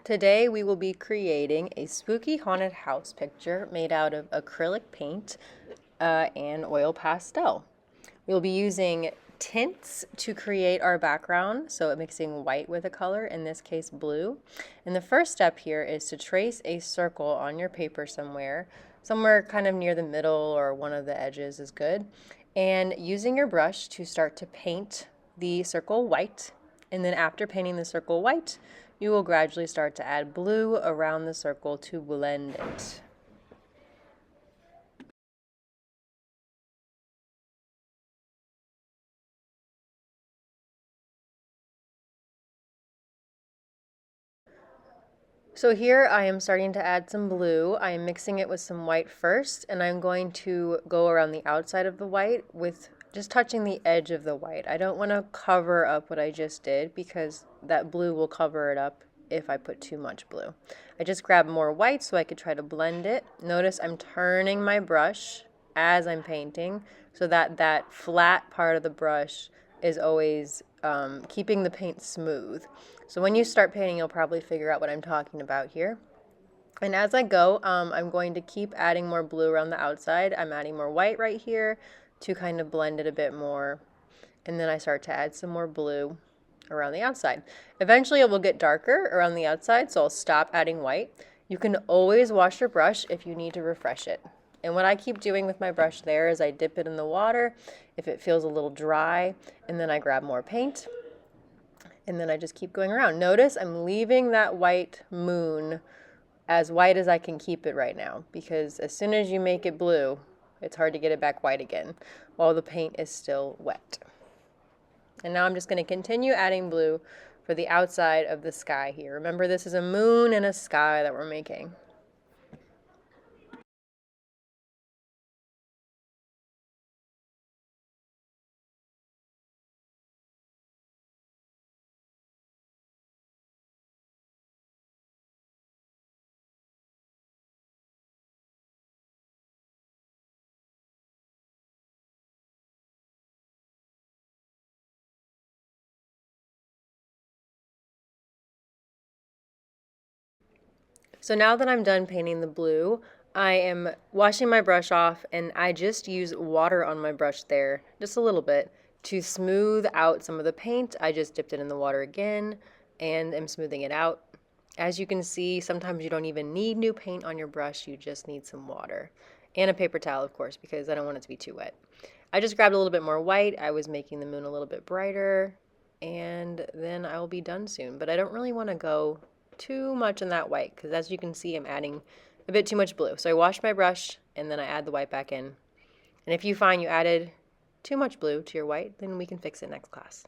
Today we will be creating a spooky haunted house picture made out of acrylic paint and oil pastel. We'll be using tints to create our background, so mixing white with a color, in this case blue. And the first step here is to trace a circle on your paper somewhere kind of near the middle or one of the edges is good. And using your brush to start to paint the circle white. And then after painting the circle white, you will gradually start to add blue around the circle to blend it. So here I am starting to add some blue. I am mixing it with some white first, and I'm going to go around the outside of the white with just touching the edge of the white. I don't want to cover up what I just did because that blue will cover it up if I put too much blue. I just grabbed more white so I could try to blend it. Notice I'm turning my brush as I'm painting so that that flat part of the brush is always keeping the paint smooth. So when you start painting, you'll probably figure out what I'm talking about here. And as I go, I'm going to keep adding more blue around the outside. I'm adding more white right here to kind of blend it a bit more. And then I start to add some more blue around the outside. Eventually it will get darker around the outside, so I'll stop adding white. You can always wash your brush if you need to refresh it. And what I keep doing with my brush there is I dip it in the water if it feels a little dry, and then I grab more paint, and then I just keep going around. Notice I'm leaving that white moon as white as I can keep it right now, because as soon as you make it blue, it's hard to get it back white again while the paint is still wet. And now I'm just going to continue adding blue for the outside of the sky here. Remember, this is a moon and a sky that we're making. So now that I'm done painting the blue, I am washing my brush off, and I just use water on my brush there, just a little bit, to smooth out some of the paint. I just dipped it in the water again and am smoothing it out. As you can see, sometimes you don't even need new paint on your brush, you just need some water. And a paper towel, of course, because I don't want it to be too wet. I just grabbed a little bit more white. I was making the moon a little bit brighter, and then I will be done soon. But I don't really want to go too much in that white because, as you can see, I'm adding a bit too much blue. So I wash my brush and then I add the white back in. And if you find you added too much blue to your white, then we can fix it next class.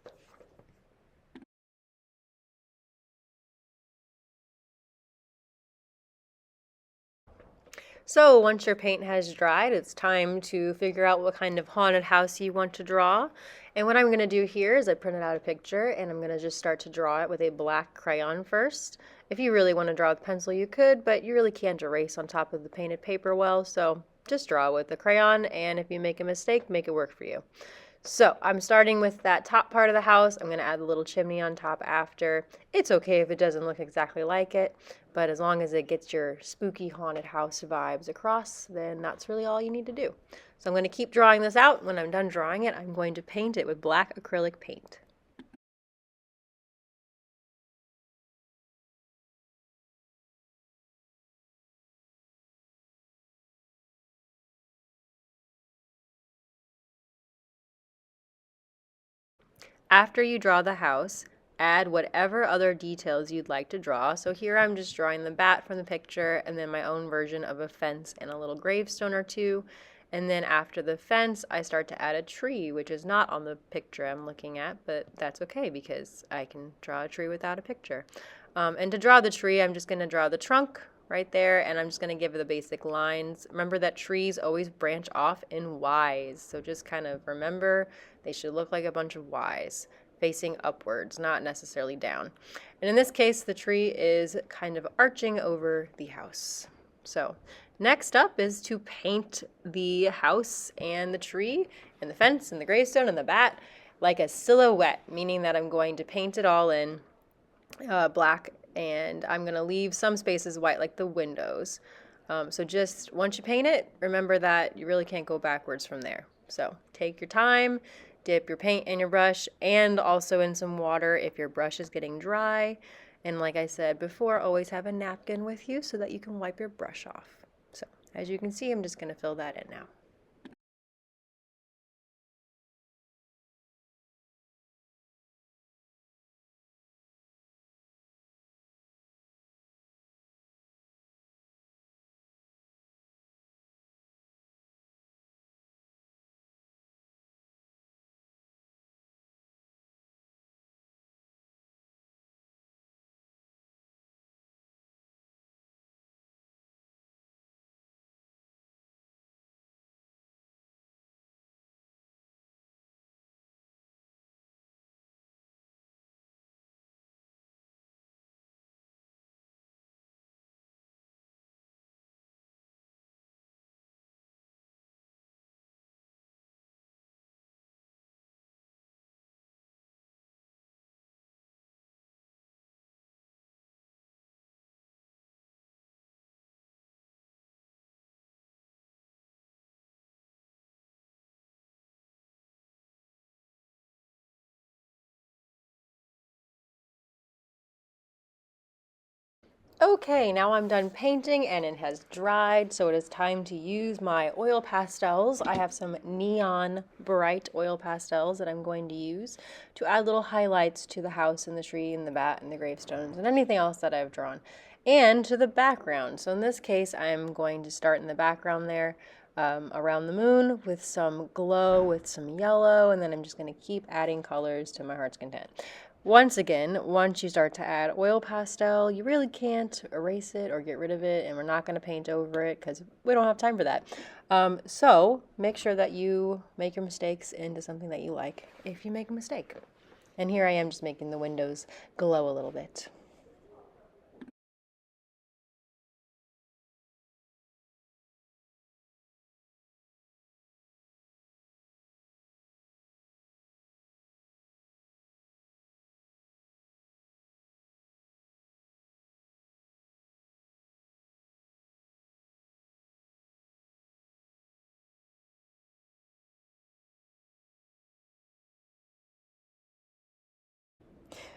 So once your paint has dried, it's time to figure out what kind of haunted house you want to draw. And what I'm going to do here is I printed out a picture, and I'm going to just start to draw it with a black crayon first. If you really want to draw with pencil, you could, but you really can't erase on top of the painted paper well, so just draw with the crayon, and if you make a mistake, make it work for you. So I'm starting with that top part of the house. I'm going to add a little chimney on top after. It's okay if it doesn't look exactly like it, but as long as it gets your spooky haunted house vibes across, then that's really all you need to do. So I'm going to keep drawing this out. When I'm done drawing it, I'm going to paint it with black acrylic paint. After you draw the house, add whatever other details you'd like to draw. So here I'm just drawing the bat from the picture and then my own version of a fence and a little gravestone or two. And then after the fence, I start to add a tree, which is not on the picture I'm looking at, but that's okay because I can draw a tree without a picture. And to draw the tree, I'm just going to draw the trunk right there, and I'm just going to give it the basic lines. Remember that trees always branch off in Ys, so just kind of remember they should look like a bunch of Ys facing upwards, not necessarily down. And in this case, the tree is kind of arching over the house. So next up is to paint the house and the tree and the fence and the gravestone and the bat like a silhouette, meaning that I'm going to paint it all in black and I'm gonna leave some spaces white, like the windows. So just once you paint it, remember that you really can't go backwards from there. So take your time, dip your paint in your brush and also in some water if your brush is getting dry. And like I said before, always have a napkin with you so that you can wipe your brush off. So as you can see, I'm just gonna fill that in now. Okay, now I'm done painting and it has dried, so it is time to use my oil pastels. I have some neon bright oil pastels that I'm going to use to add little highlights to the house and the tree and the bat and the gravestones and anything else that I've drawn, and to the background. So in this case, I'm going to start in the background there around the moon with some glow, with some yellow, and then I'm just going to keep adding colors to my heart's content. Once again, once you start to add oil pastel, you really can't erase it or get rid of it, and we're not going to paint over it because we don't have time for that. So make sure that you make your mistakes into something that you like if you make a mistake. And here I am just making the windows glow a little bit.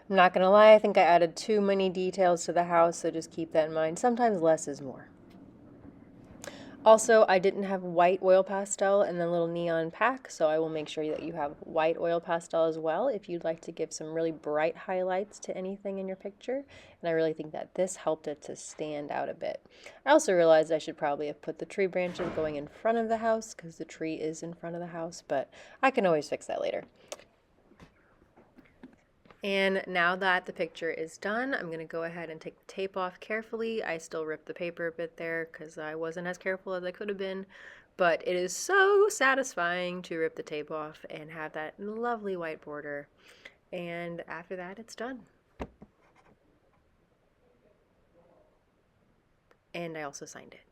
I'm not going to lie, I think I added too many details to the house, so just keep that in mind. Sometimes less is more. Also, I didn't have white oil pastel in the little neon pack, so I will make sure that you have white oil pastel as well if you'd like to give some really bright highlights to anything in your picture. And I really think that this helped it to stand out a bit. I also realized I should probably have put the tree branches going in front of the house because the tree is in front of the house, but I can always fix that later. And now that the picture is done, I'm going to go ahead and take the tape off carefully. I still ripped the paper a bit there because I wasn't as careful as I could have been. But it is so satisfying to rip the tape off and have that lovely white border. And after that, it's done. And I also signed it.